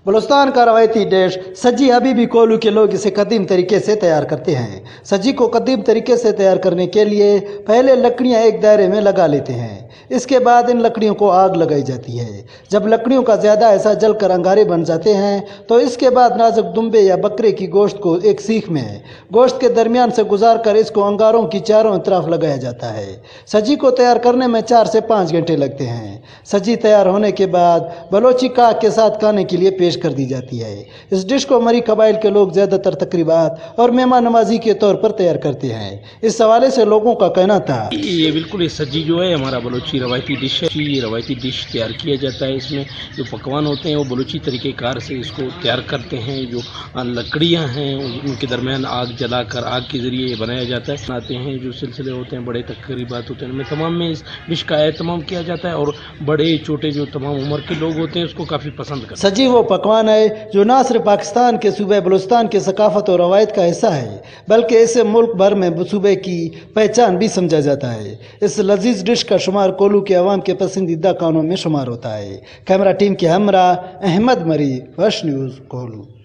بلوچستان کا روایتی ڈش سجی حبیبی کولو کے لوگ اسے قدیم طریقے سے تیار کرتے ہیں۔ سجی کو قدیم طریقے سے تیار کرنے کے لیے پہلے لکڑیاں ایک دائرے میں لگا لیتے ہیں۔ اس کے بعد ان لکڑیوں کو آگ لگائی جاتی ہے۔ جب لکڑیوں کا زیادہ حصہ جل کر انگارے بن جاتے ہیں تو اس کے بعد نازک دمبے یا بکرے کی گوشت کو ایک سیخ میں گوشت کے درمیان سے گزار کر اس کو انگاروں کی چاروں طرف لگایا جاتا ہے۔ سجی کو تیار کرنے میں 4 سے 5 گھنٹے لگتے ہیں۔ سجی تیار ہونے کے بعد بلوچی کاک کے ساتھ کھانے کے لیے پیش کر دی جاتی ہے۔ اس ڈش کو مری قبائل کے لوگ زیادہ تر تقریبات اور مہمان نوازی کے طور پر تیار کرتے ہیں۔ اس حوالے سے لوگوں کا کہنا تھا یہ بالکل سجی جو ہے ہمارا بلوچی روایتی ڈش ہے۔ یہ روایتی ڈش تیار کیا جاتا ہے۔ اس میں جو پکوان ہوتے ہیں وہ بلوچی طریقہ کار سے اس کو تیار کرتے ہیں۔ جو لکڑیاں ہیں ان کے درمیان آگ جلا کر آگ کے ذریعے یہ بنایا جاتا ہے۔ بناتے ہیں جو سلسلے ہوتے ہیں بڑے تقریبات ہوتے ہیں ان میں تمام میں اس ڈش کا اہتمام کیا جاتا ہے اور بڑے چھوٹے جو تمام عمر کے لوگ ہوتے ہیں اس کو کافی پسند کرتے ہیں۔ سجی وہ پکوان ہے جو نہ صرف پاکستان کے صوبہ بلوچستان کی ثقافت اور روایت کا حصہ ہے بلکہ اسے ملک بھر میں صوبے کی پہچان بھی سمجھا جاتا ہے۔ اس لذیذ ڈش کا شمار کولو کے عوام کے پسندیدہ کھانوں میں شمار ہوتا ہے۔ کیمرہ ٹیم کے ہمراہ احمد مری، فرسٹ نیوز، کولو۔